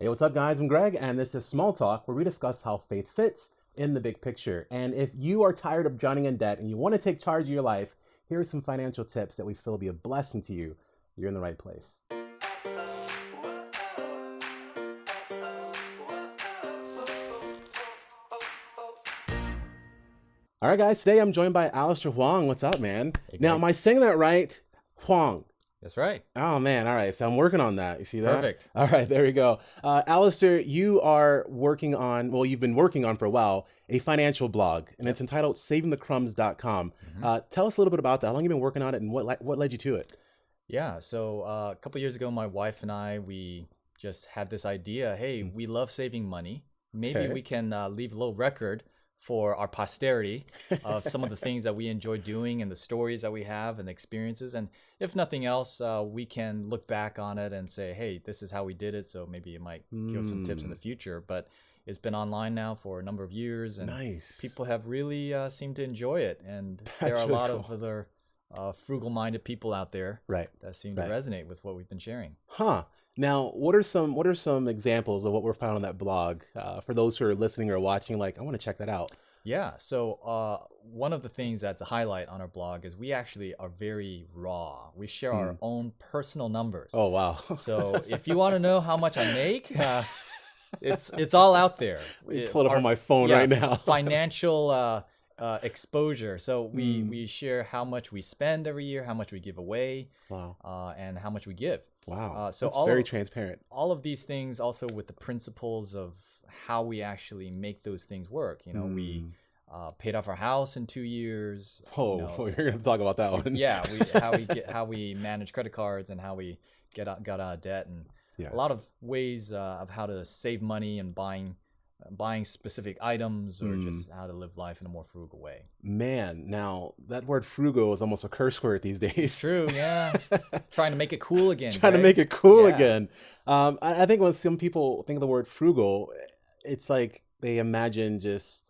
Hey, what's up, guys? I'm Greg, and this is Small Talk, where we discuss how faith fits in the big picture. And if you are tired of drowning in debt and you want to take charge of your life, here are some financial tips that we feel will be a blessing to you. You're in the right place. All right, guys, today I'm joined by Alistair Huang. What's up, man? Hey, Now, am I saying that right? Huang. That's right. Oh, man. All right. So I'm working on that. You see that? Perfect. All right. There we go. Alistair, you are working on, well, you've been working on for a while, a financial blog, and it's entitled savingthecrumbs.com. Tell us a little bit about that. How long have you been working on it, and what led you to it? Yeah. So a couple years ago, my wife and I, we just had this idea. Hey, we love saving money. Maybe we can leave a little record for our posterity of some of the things that we enjoy doing and the stories that we have and the experiences. And if nothing else, we can look back on it and say, hey, this is how we did it. So maybe it might give us some tips in the future. But it's been online now for a number of years, and people have really seemed to enjoy it. And there are a lot of other frugal-minded people out there that seem to resonate with what we've been sharing. Now, what are some examples of what we're found on that blog for those who are listening or watching? Like, I want to check that out. Yeah. So one of the things that's a highlight on our blog is we actually are very raw. We share our own personal numbers. Oh, wow. So if you want to know how much I make, it's all out there. Pull it up on my phone right now. Financial exposure. So we share how much we spend every year, how much we give away, and how much we give. Wow. So that's very transparent. All of these things also with the principles of how we actually make those things work. You know, we paid off our house in 2 years. Oh, you're going to talk about that one. Yeah, how we manage credit cards and how we got out of debt, and a lot of ways of how to save money and buying specific items, or just how to live life in a more frugal way. Man, now that word frugal is almost a curse word these days. True, yeah. Trying to make it cool again. Trying to make it cool again. I think when some people think of the word frugal, it's like they imagine just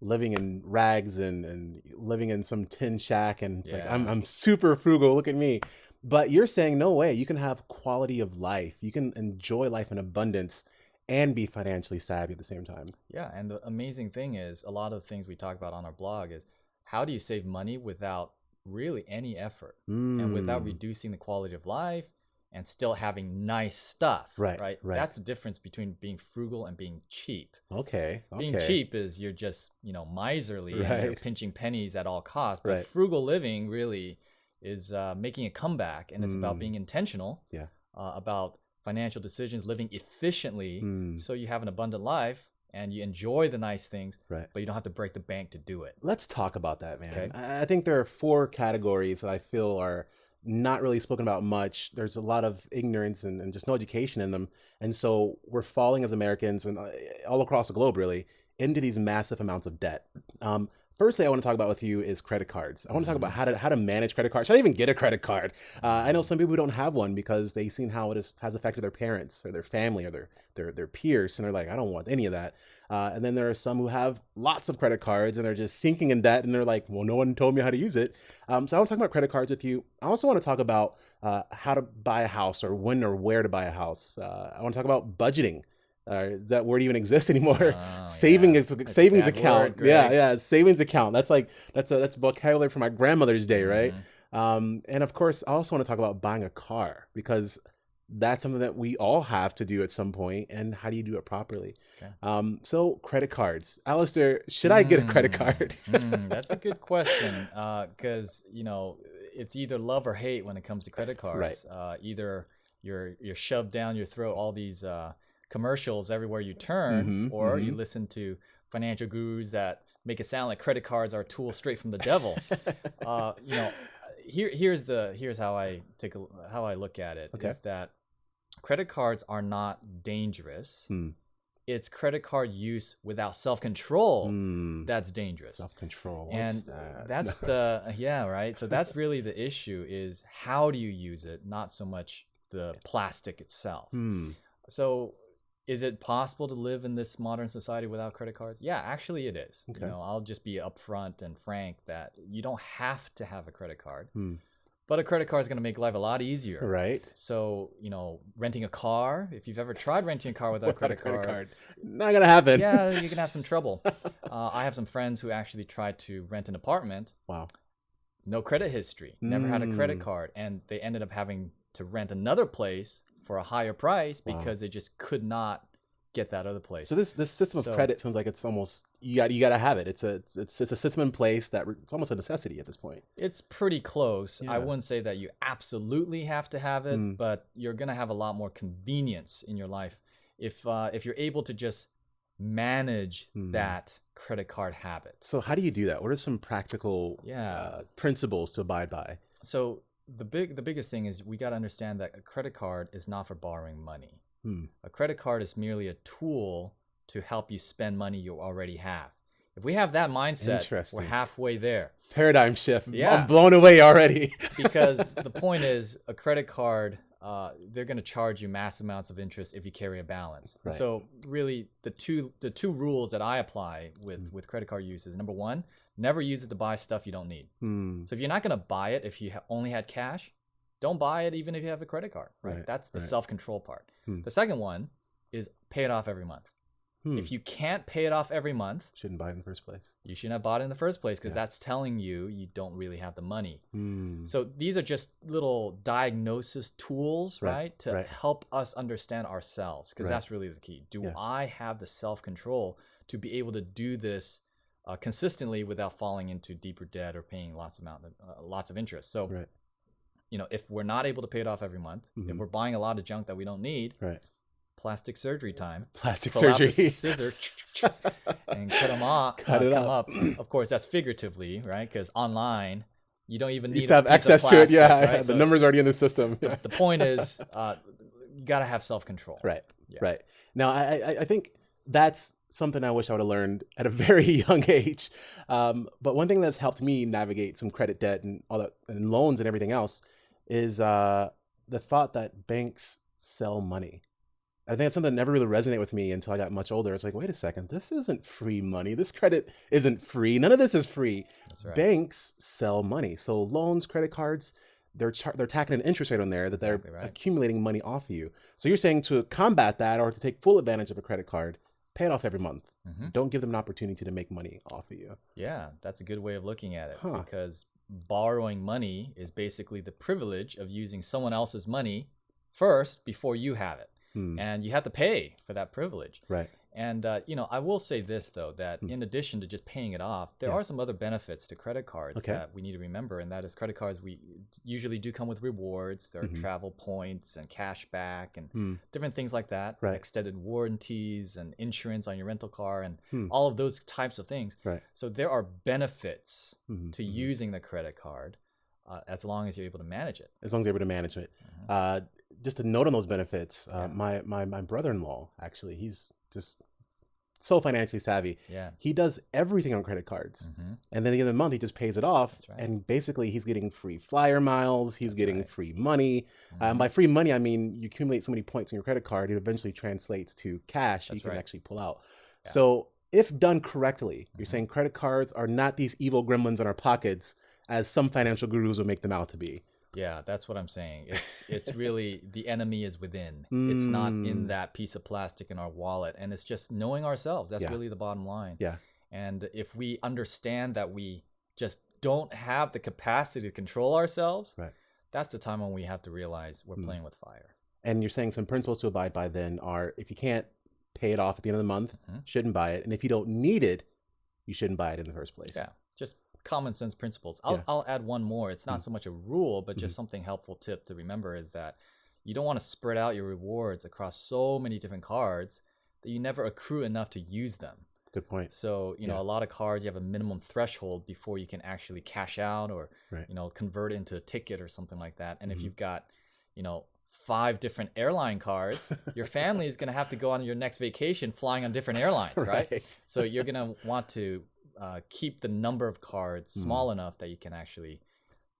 living in rags and living in some tin shack, and it's like, I'm super frugal, look at me. But you're saying, no way, you can have quality of life. You can enjoy life in abundance and be financially savvy at the same time. Yeah, and the amazing thing is, a lot of the things we talk about on our blog is how do you save money without really any effort and without reducing the quality of life and still having nice stuff, right? That's the difference between being frugal and being cheap. Okay. Being cheap is you're just, miserly and you're pinching pennies at all costs, but frugal living really is making a comeback, and it's about being intentional, about financial decisions, living efficiently, so you have an abundant life and you enjoy the nice things, but you don't have to break the bank to do it. Let's talk about that, man. Okay. I think there are 4 categories that I feel are not really spoken about much. There's a lot of ignorance and just no education in them. And so we're falling as Americans, and all across the globe really, into these massive amounts of debt. First thing I want to talk about with you is credit cards. I want to talk about how to manage credit cards, how to even get a credit card. I know some people who don't have one because they've seen how it has affected their parents or their family or their peers, and they're like, I don't want any of that. And then there are some who have lots of credit cards and they're just sinking in debt, and they're like, well, no one told me how to use it. So I want to talk about credit cards with you. I also want to talk about how to buy a house, or when or where to buy a house. I want to talk about budgeting. Does that word even exist anymore? Savings account. Word, savings account. That's a vocabulary from my grandmother's day, right? And of course, I also want to talk about buying a car, because that's something that we all have to do at some point. And how do you do it properly? Okay. So credit cards. Alistair, should I get a credit card? That's a good question, because it's either love or hate when it comes to credit cards. Either you're shoved down your throat all these commercials everywhere you turn, or you listen to financial gurus that make it sound like credit cards are a tool straight from the devil. Here's how I look at it. Is that credit cards are not dangerous. It's credit card use without self-control that's dangerous. Self-control. And that's right. So that's really the issue, is how do you use it, not so much the plastic itself. So is it possible to live in this modern society without credit cards? Yeah, actually it is. Okay. I'll just be upfront and frank that you don't have to have a credit card. But a credit card is going to make life a lot easier. Right. So, renting a car, if you've ever tried renting a car without a credit card, not going to happen. Yeah, you can have some trouble. I have some friends who actually tried to rent an apartment. Wow. No credit history, never had a credit card. And they ended up having to rent another place for a higher price because they just could not get that other place. So this system of credit seems like it's almost you got to have it. It's a system in place that it's almost a necessity at this point. It's pretty close. I wouldn't say that you absolutely have to have it, but you're gonna have a lot more convenience in your life if you're able to just manage that credit card habit. So how do you do that? What are some practical principles to abide by? So the biggest thing is we got to understand that a credit card is not for borrowing money. A credit card is merely a tool to help you spend money you already have. If we have that mindset, we're halfway there. Paradigm shift. Yeah. I'm blown away already. Because the point is, a credit card, they're going to charge you mass amounts of interest if you carry a balance. Right. So really, the two rules that I apply with credit card use is, number one, never use it to buy stuff you don't need. So if you're not going to buy it if you only had cash, don't buy it even if you have a credit card. Right? That's the self-control part. The second one is pay it off every month. If you can't pay it off every month, shouldn't buy it in the first place. You shouldn't have bought it in the first place because that's telling you don't really have the money. So these are just little diagnosis tools, right? To help us understand ourselves, because that's really the key. Do I have the self-control to be able to do this consistently without falling into deeper debt or paying lots of interest? So, if we're not able to pay it off every month, if we're buying a lot of junk that we don't need, plastic surgery time. Plastic Pull surgery. out the scissor and cut them off. Cut up. Of course, that's figuratively, right? Because online, you don't even need to have access plastic, to it. Yeah, right? The number's already in the system. The point is, you got to have self-control. Right. Now, I think that's something I wish I would have learned at a very young age. But one thing that's helped me navigate some credit debt and all that, and loans and everything else, is the thought that banks sell money. I think that's something that never really resonated with me until I got much older. It's like, wait a second, this isn't free money. This credit isn't free. None of this is free. That's right. Banks sell money. So loans, credit cards, they're tacking an interest rate on there that they're accumulating money off of you. So you're saying to combat that or to take full advantage of a credit card, pay it off every month. Don't give them an opportunity to make money off of you. Yeah, that's a good way of looking at it because borrowing money is basically the privilege of using someone else's money first before you have it. And you have to pay for that privilege. Right. And, I will say this, though, that in addition to just paying it off, there are some other benefits to credit cards that we need to remember. And that is credit cards usually do come with rewards. There are travel points and cash back and different things like that. Right. Extended warranties and insurance on your rental car and all of those types of things. Right. So there are benefits to using the credit card as long as you're able to manage it. As long as you're able to manage it. Just a note on those benefits. My brother-in-law, actually, he's just so financially savvy. Yeah. He does everything on credit cards. And then at the end of the month, he just pays it off. And basically, he's getting free flyer miles. He's getting free money. By free money, I mean, you accumulate so many points on your credit card, it eventually translates to cash you can actually pull out. Yeah. So if done correctly, you're saying credit cards are not these evil gremlins in our pockets as some financial gurus will make them out to be. Yeah, that's what I'm saying. It's really the enemy is within. It's not in that piece of plastic in our wallet. And it's just knowing ourselves. That's really the bottom line. Yeah. And if we understand that we just don't have the capacity to control ourselves, that's the time when we have to realize we're playing with fire. And you're saying some principles to abide by then are if you can't pay it off at the end of the month, shouldn't buy it. And if you don't need it, you shouldn't buy it in the first place. Yeah. Just common sense principles. I'll add one more. It's not so much a rule, but just something helpful tip to remember is that you don't want to spread out your rewards across so many different cards that you never accrue enough to use them. Good point. So, a lot of cards, you have a minimum threshold before you can actually cash out or, convert into a ticket or something like that. And if you've got, 5 different airline cards, your family is going to have to go on your next vacation flying on different airlines, right? So you're going to want to keep the number of cards small enough that you can actually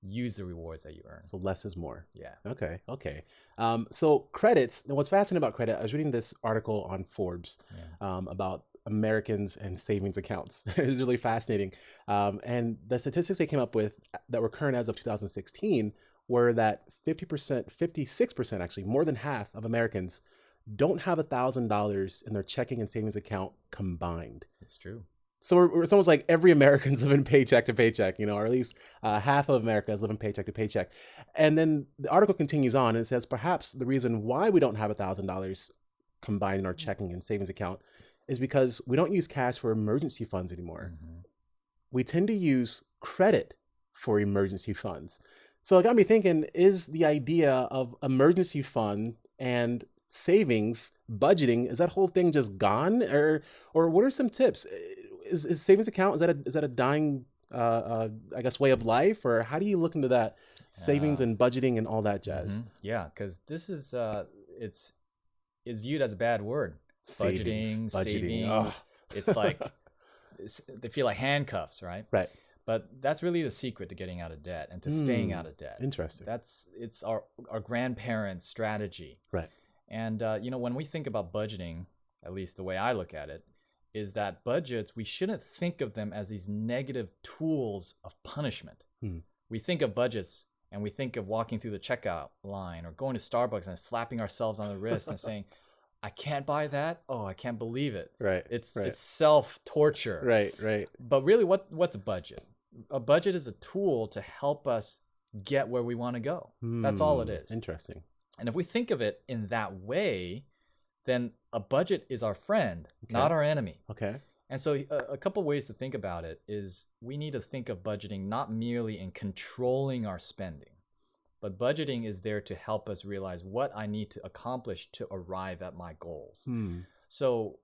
use the rewards that you earn. So less is more. Yeah. Okay. So credits. Now, what's fascinating about credit, I was reading this article on Forbes about Americans and savings accounts. It was really fascinating. And the statistics they came up with that were current as of 2016 were that 50%, 56% actually, more than half of Americans don't have $1,000 in their checking and savings account combined. It's true. So it's almost like every American's living paycheck to paycheck, or at least half of America is living paycheck to paycheck. And then the article continues on and it says, perhaps the reason why we don't have $1,000 combined in our checking and savings account is because we don't use cash for emergency funds anymore. Mm-hmm. We tend to use credit for emergency funds. So it got me thinking, is the idea of emergency fund and savings budgeting, is that whole thing just gone? Or what are some tips? Is savings account, is that a dying I guess way of life, or how do you look into that savings and budgeting and all that jazz? Mm-hmm. Yeah, because this is it's viewed as a bad word. Budgeting. Savings. Oh. It's like they feel like handcuffs, right? Right. But that's really the secret to getting out of debt and to staying out of debt. Interesting. It's our grandparents' strategy. Right. And when we think about budgeting, at least the way I look at it, is that budgets, we shouldn't think of them as these negative tools of punishment. We think of budgets and we think of walking through the checkout line or going to Starbucks and slapping ourselves on the wrist and saying, I can't buy that. Oh, I can't believe it. Right. It's self-torture. Right. But really, what's a budget? A budget is a tool to help us get where we want to go. That's all it is. Interesting. And if we think of it in that way, then a budget is our friend, not our enemy. Okay. And so a couple ways to think about it is we need to think of budgeting not merely in controlling our spending, but budgeting is there to help us realize what I need to accomplish to arrive at my goals. So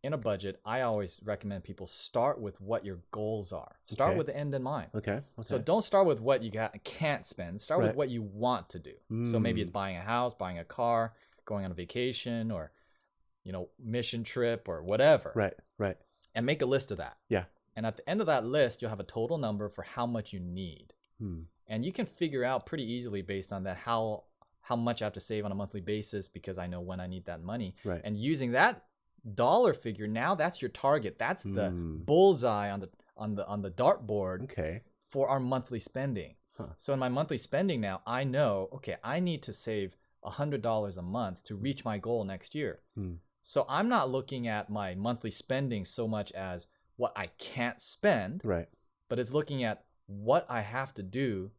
in a budget, I always recommend people start with what your goals are. Start with the end in mind. Okay. So don't start with what you can't spend. Start with what you want to do. So maybe it's buying a house, buying a car, going on a vacation, or mission trip or whatever. Right. And make a list of that. Yeah. And at the end of that list, you'll have a total number for how much you need. And you can figure out pretty easily based on that how much I have to save on a monthly basis because I know when I need that money. Right. And using that dollar figure, now that's your target. That's the bullseye on the dartboard for our monthly spending. So in my monthly spending now, I know, okay, I need to save $100 a month to reach my goal next year. So I'm not looking at my monthly spending so much as what I can't spend, right? But it's looking at what I have to do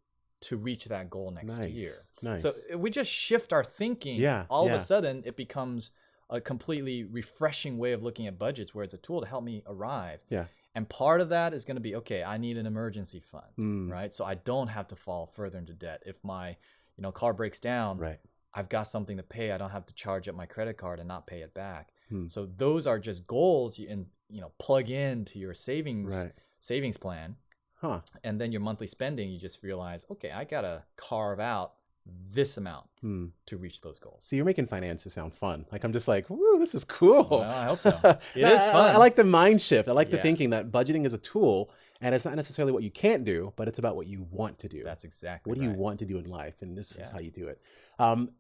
to reach that goal next year. Nice. So if we just shift our thinking, all of a sudden it becomes a completely refreshing way of looking at budgets where it's a tool to help me arrive. Yeah. And part of that is going to be, okay, I need an emergency fund, right? So I don't have to fall further into debt. If my car breaks down, right, I've got something to pay. I don't have to charge up my credit card and not pay it back. So those are just goals you plug into your savings plan. And then your monthly spending, you just realize, okay, I got to carve out this amount to reach those goals. See, you're making finances sound fun. Like, I'm just like, woo, this is cool. Well, I hope so. It is fun. I like the mind shift. I like the thinking that budgeting is a tool, and it's not necessarily what you can't do, but it's about what you want to do. That's exactly what do you want to do in life, and this is how you do it.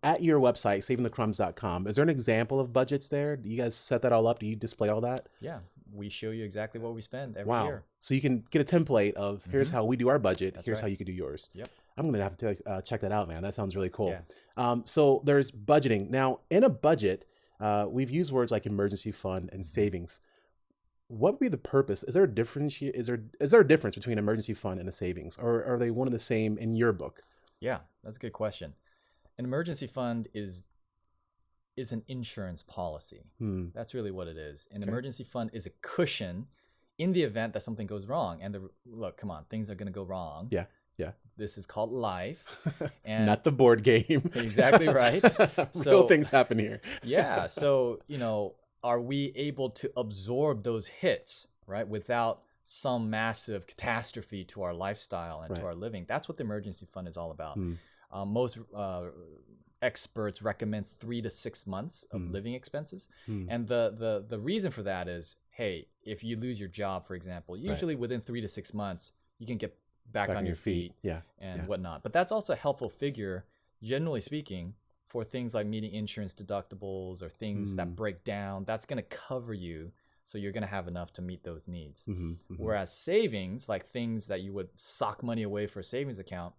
At your website, savingthecrumbs.com, is there an example of budgets there? Do you guys set that all up? Do you display all that? Yeah. We show you exactly what we spend every year. So you can get a template of here's how we do our budget. Here's how you could do yours. Yep. I'm going to have to check that out, man. That sounds really cool. Yeah. So there's budgeting. Now, in a budget, we've used words like emergency fund and savings. What would be the purpose? Is there a difference? Is there a difference between emergency fund and a savings, or are they one and the same in your book? Yeah, that's a good question. An emergency fund is an insurance policy. That's really what it is. An emergency fund is a cushion in the event that something goes wrong. And look, come on, things are going to go wrong. Yeah. This is called life. And not the board game. Exactly right. Real things happen here. Yeah. So, are we able to absorb those hits, right, without some massive catastrophe to our lifestyle and to our living? That's what the emergency fund is all about. Most experts recommend 3 to 6 months of living expenses. And the reason for that is, hey, if you lose your job, for example, usually within 3 to 6 months, you can get back on your feet and whatnot. But that's also a helpful figure, generally speaking, for things like meeting insurance deductibles or things that break down. That's going to cover you, so you're going to have enough to meet those needs. Whereas savings, like things that you would sock money away for a savings account,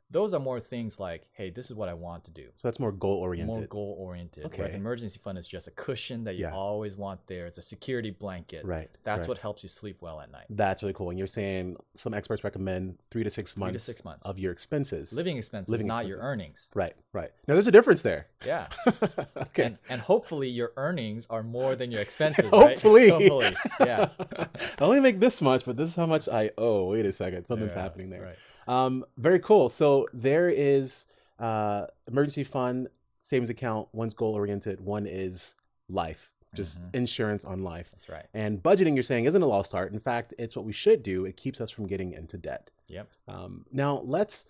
Those are more things like, hey, this is what I want to do. So that's more goal oriented. More goal oriented. Okay. Whereas emergency fund is just a cushion that you always want there. It's a security blanket. Right. That's what helps you sleep well at night. That's really cool. And you're saying some experts recommend 3 to 6 months, 3 to 6 months of your expenses. Living expenses, not your earnings. Right. Now there's a difference there. Yeah. Okay. And hopefully your earnings are more than your expenses. Hopefully. Right? Hopefully. Yeah. I only make this much, but this is how much I owe. Wait a second. Something's happening there. Right. Very cool. So there is emergency fund, savings account. One's goal oriented. One is life, just insurance on life. That's right. And budgeting, you're saying, isn't a lost art. In fact, it's what we should do. It keeps us from getting into debt. Yep. Now let's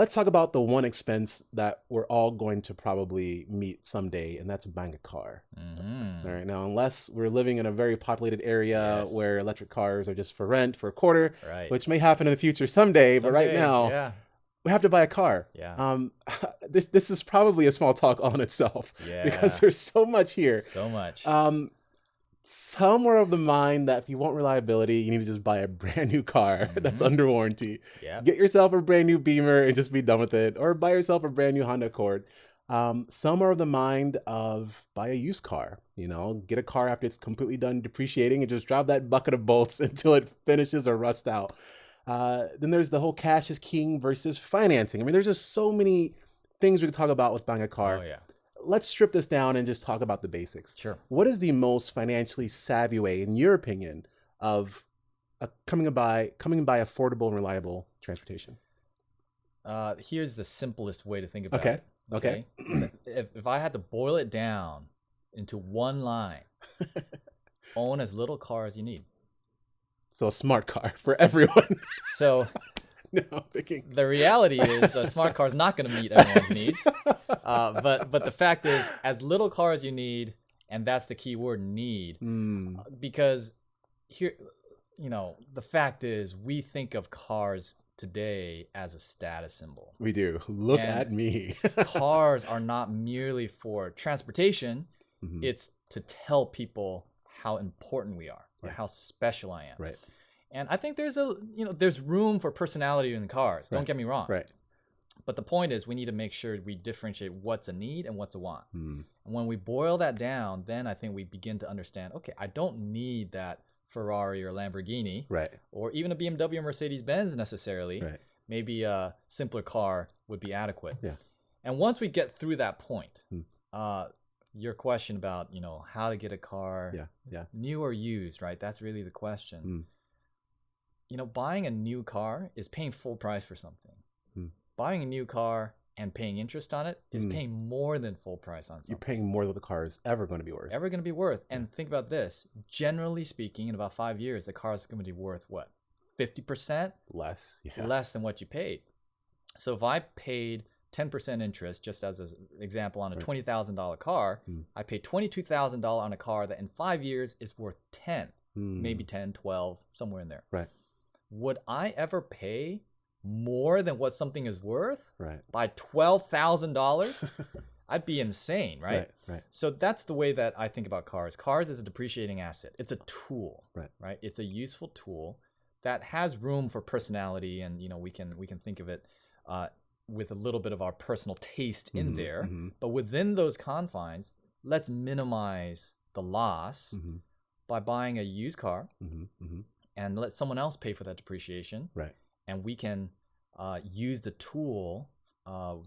talk about the one expense that we're all going to probably meet someday, and that's buying a car. All right. Now, unless we're living in a very populated area where electric cars are just for rent for a quarter, which may happen in the future someday, but right now we have to buy a car. Yeah. This is probably a small talk all in itself because there's so much here. So much. Somewhere of the mind that if you want reliability, you need to just buy a brand new car that's under warranty. Yep. Get yourself a brand new Beamer and just be done with it, or buy yourself a brand new Honda Accord. Some are of the mind of buy a used car. Get a car after it's completely done depreciating and just drive that bucket of bolts until it finishes or rusts out. Then there's the whole cash is king versus financing. I mean, there's just so many things we can talk about with buying a car. Oh, yeah. Let's strip this down and just talk about the basics. Sure. What is the most financially savvy way, in your opinion, of coming by affordable and reliable transportation? Here's the simplest way to think about it. Okay. If I had to boil it down into one line, own as little car as you need. So a smart car for everyone. So no, I'm thinking. The reality is a smart car is not going to meet everyone's needs. But the fact is, as little car as you need, and that's the key word, need. Because here, the fact is, we think of cars today as a status symbol. We do. Look at me. Cars are not merely for transportation. It's to tell people how important we are or how special I am. Right. And I think there's room for personality in cars. Don't get me wrong. Right. But the point is, we need to make sure we differentiate what's a need and what's a want. And when we boil that down, then I think we begin to understand, okay, I don't need that Ferrari or Lamborghini, or even a BMW or Mercedes-Benz necessarily. Right. Maybe a simpler car would be adequate. Yeah. And once we get through that point, your question about, how to get a car, new or used, right? That's really the question. Buying a new car is paying full price for something. Buying a new car and paying interest on it is paying more than full price on something. You're paying more than the car is ever going to be worth. And think about this. Generally speaking, in about 5 years, the car is going to be worth what? 50%? Less. Yeah. Less than what you paid. So if I paid 10% interest, just as an example, on a $20,000 car, I paid $22,000 on a car that in 5 years is worth 10, maybe 10, 12, somewhere in there. Right. Would I ever pay more than what something is worth by $12,000? I'd be insane, right? Right. So that's the way that I think about cars. Cars is a depreciating asset. It's a tool, right? It's a useful tool that has room for personality, and we can think of it with a little bit of our personal taste in there. But within those confines, let's minimize the loss by buying a used car and let someone else pay for that depreciation. Right. And we can use the tool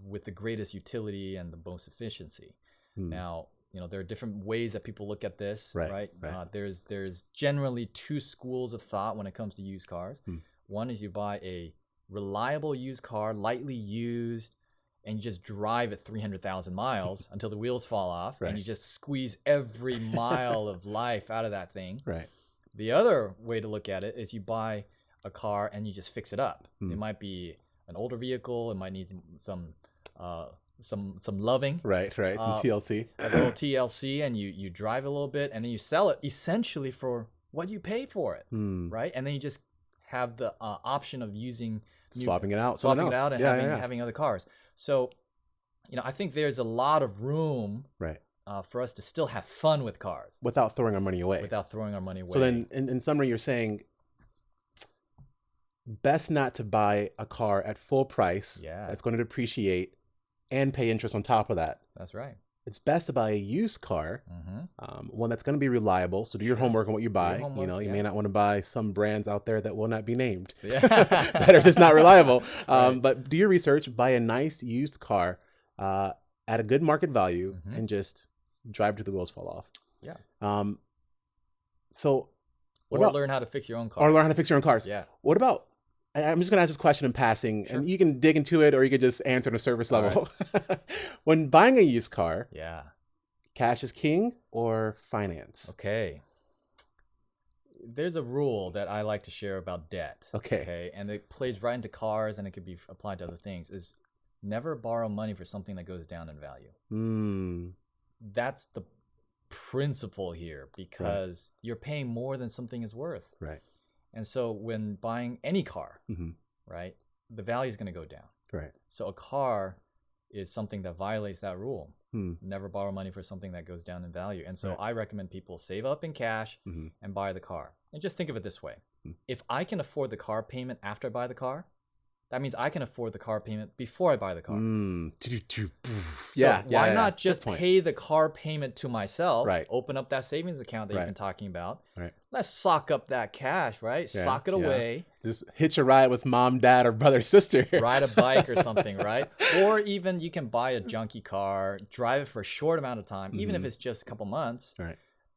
with the greatest utility and the most efficiency. Now, there are different ways that people look at this, right? There's generally two schools of thought when it comes to used cars. One is you buy a reliable used car, lightly used, and you just drive it 300,000 miles until the wheels fall off, and you just squeeze every mile of life out of that thing. Right. The other way to look at it is you buy a car and you just fix it up. It might be an older vehicle. It might need some loving. Right. Some TLC. A little TLC, and you drive a little bit, and then you sell it essentially for what you paid for it, right? And then you just have the option of swapping it out, and having other cars. So, I think there's a lot of room, for us to still have fun with cars without throwing our money away. So then, in summary, you're saying best not to buy a car at full price Yeah. that's going to depreciate and pay interest on top of that. That's right. It's best to buy a used car, one that's going to be reliable. So do your homework on what you buy. homework, You yeah. may not want to buy some brands out there that will not be named Yeah. that are just not reliable. Right. But do your research, buy a nice used car at a good market value, and just drive till the wheels fall off. Yeah. So or learn how to fix your own cars. Or learn how to fix your own cars. Yeah. What about, I'm just going to ask this question in passing, and you can dig into it or you could just answer on a surface level. Right. When buying a used car, cash is king or finance? Okay. There's a rule that I like to share about debt. Okay. And it plays right into cars, and it could be applied to other things, is never borrow money for something that goes down in value. That's the principle here, because you're paying more than something is worth. Right. And so when buying any car, right, the value is going to go down. Right. So a car is something that violates that rule. Never borrow money for something that goes down in value. And so I recommend people save up in cash and buy the car. And just think of it this way. If I can afford the car payment after I buy the car, that means I can afford the car payment before I buy the car. So why not just pay the car payment to myself, open up that savings account that you've been talking about. Let's sock up that cash, right? Sock it away. Just hitch a ride with mom, dad, or brother, sister. Ride a bike or something, right? Or even you can buy a junky car, drive it for a short amount of time, even if it's just a couple months.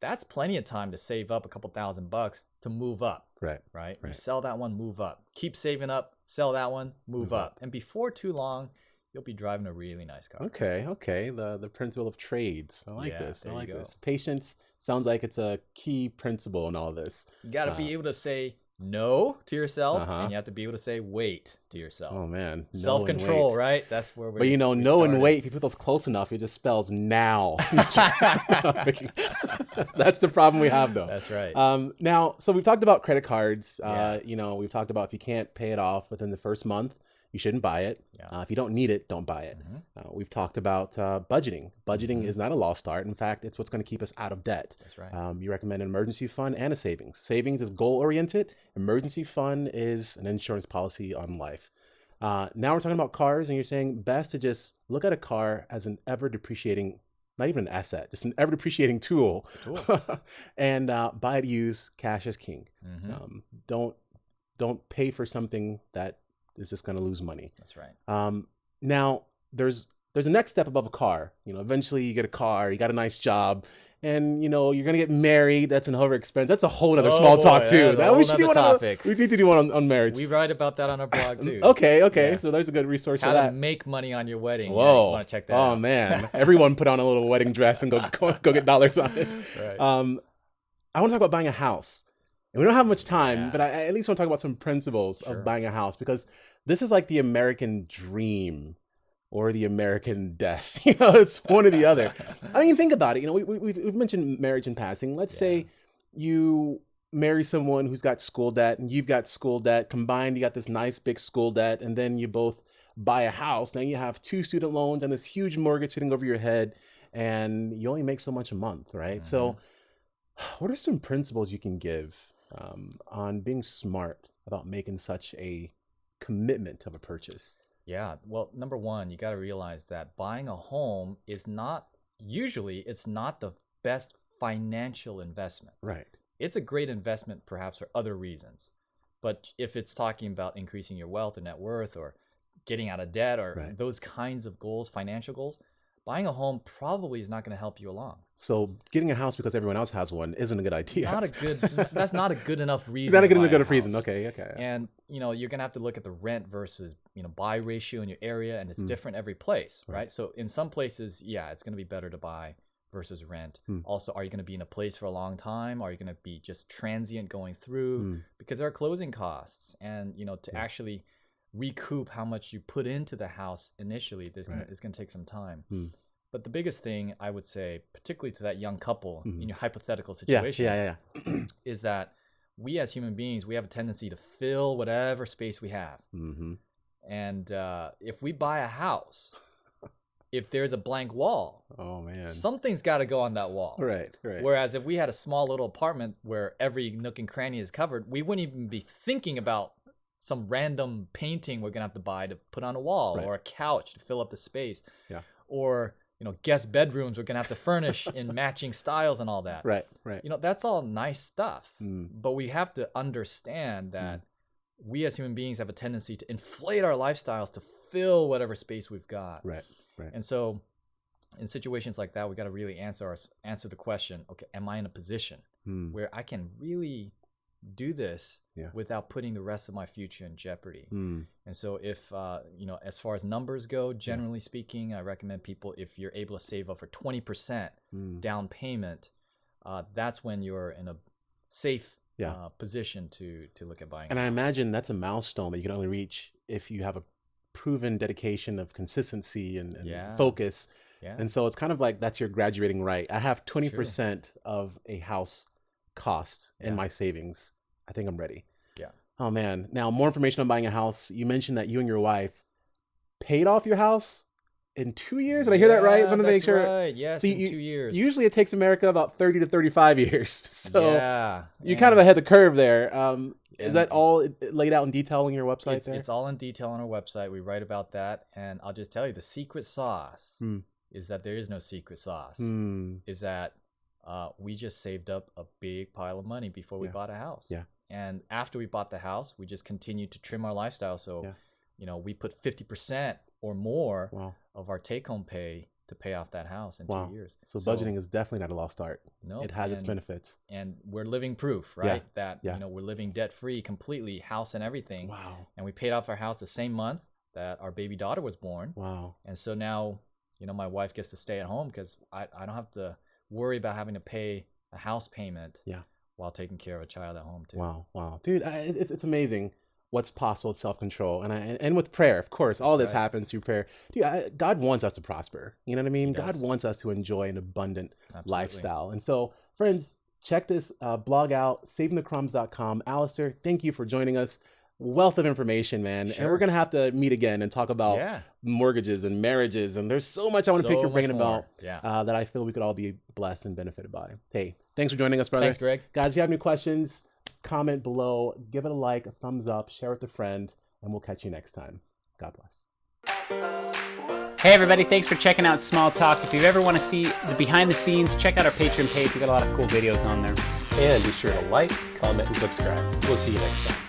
That's plenty of time to save up a couple $1,000 to move up. Right? You sell that one, move up. Keep saving up, sell that one, move up. And before too long, you'll be driving a really nice car. Okay. The principle of trades. I like this. I like this. Patience sounds like it's a key principle in all of this. You got to be able to say no to yourself, and you have to be able to say wait to yourself. Oh man, no self-control, right? That's where we're. But no and wait. If you put those close enough, it just spells now. That's the problem we have, though. That's right. Now, so we've talked about credit cards. We've talked about if you can't pay it off within the first month, you shouldn't buy it. If you don't need it, don't buy it. We've talked about budgeting. Budgeting is not a lost art. In fact, it's what's going to keep us out of debt. That's right. You recommend an emergency fund and a savings. Savings is goal-oriented. Emergency fund is an insurance policy on life. Now we're talking about cars, and you're saying best to just look at a car as an ever-depreciating, not even an asset, just an ever-depreciating tool. And buy it used. Cash is king. Don't pay for something that is just going to lose money. That's right. Now there's a next step above a car. Eventually you get a car, you got a nice job, and you're going to get married. That's another expense. That's a whole other small talk too. We should do topic. We need to do one on marriage. We write about that on our blog too. Okay. Yeah. So there's a good resource for that. How to make money on your wedding. Whoa. Yeah, you want to check that out. Oh man. Everyone put on a little wedding dress and go get dollars on it. Right. I want to talk about buying a house. And we don't have much time, but I at least want to talk about some principles of buying a house, because this is like the American dream or the American death. It's one or the other. I mean, think about it. We've mentioned marriage in passing. Let's say you marry someone who's got school debt and you've got school debt. Combined, you got this nice big school debt, and then you both buy a house. Now you have 2 student loans and this huge mortgage sitting over your head, and you only make so much a month, right? So what are some principles you can give on being smart about making such a commitment of a purchase? Yeah. Well, number one, you got to realize that buying a home is not the best financial investment. Right. It's a great investment perhaps for other reasons. But if it's talking about increasing your wealth or net worth or getting out of debt or those kinds of goals, financial goals, buying a home probably is not going to help you along. So getting a house because everyone else has one isn't a good idea. That's not a good enough reason. It's not a good enough reason. Okay. And you're going to have to look at the rent versus buy ratio in your area, and it's different every place, right? So in some places, it's going to be better to buy versus rent. Also, are you going to be in a place for a long time? Are you going to be just transient going through? Because there are closing costs, and to actually recoup how much you put into the house initially, it's going to take some time. But the biggest thing I would say, particularly to that young couple in your hypothetical situation, is that we as human beings, we have a tendency to fill whatever space we have. And if we buy a house, if there's a blank wall, oh man, something's got to go on that wall. Right. Whereas if we had a small little apartment where every nook and cranny is covered, we wouldn't even be thinking about some random painting we're gonna have to buy to put on a wall, or a couch to fill up the space, or guest bedrooms we're gonna have to furnish in matching styles and all that. Right. That's all nice stuff, but we have to understand that we as human beings have a tendency to inflate our lifestyles to fill whatever space we've got. Right. And so in situations like that, we got to really answer the question, okay, am I in a position where I can really do this without putting the rest of my future in jeopardy? And so if, as far as numbers go, generally speaking, I recommend people, if you're able to save up for 20% down payment, that's when you're in a safe position to look at buying. And I imagine that's a milestone that you can only reach if you have a proven dedication of consistency and focus. And so it's kind of like that's your graduating right. I have 20% of a house cost in my savings. I think I'm ready. Oh man. Now, more information on buying a house. You mentioned that you and your wife paid off your house in 2 years. Did I hear that right? I just want to make sure. Right. Yes, in 2 years. Usually it takes America about 30 to 35 years. So you're kind of ahead of the curve there. Is that all laid out in detail on your website there? It's all in detail on our website. We write about that. And I'll just tell you, the secret sauce is that there is no secret sauce. Is that we just saved up a big pile of money before we bought a house. And after we bought the house, we just continued to trim our lifestyle. So, we put 50% or more of our take-home pay to pay off that house in 2 years. So budgeting is definitely not a lost art. No, it has its benefits. And we're living proof, right? That we're living debt-free completely, house and everything. And we paid off our house the same month that our baby daughter was born. And so now, my wife gets to stay at home because I don't have to worry about having to pay a house payment while taking care of a child at home too. Wow. Dude, it's amazing what's possible with self-control. And with prayer, of course, all this happens through prayer. Dude, God wants us to prosper. You know what I mean? God wants us to enjoy an abundant lifestyle. And so, friends, check this blog out, savingthecrumbs.com. Alistair, thank you for joining us. Wealth of information, man. And we're going to have to meet again and talk about mortgages and marriages. And there's so much I want to pick your brain about that I feel we could all be blessed and benefited by. Hey, thanks for joining us, brother. Thanks, Greg. Guys, if you have any questions, comment below, give it a like, a thumbs up, share with a friend, and we'll catch you next time. God bless. Hey everybody, thanks for checking out Small Talk. If you ever want to see the behind the scenes, check out our Patreon page. We got a lot of cool videos on there. And be sure to like, comment, and subscribe. We'll see you next time.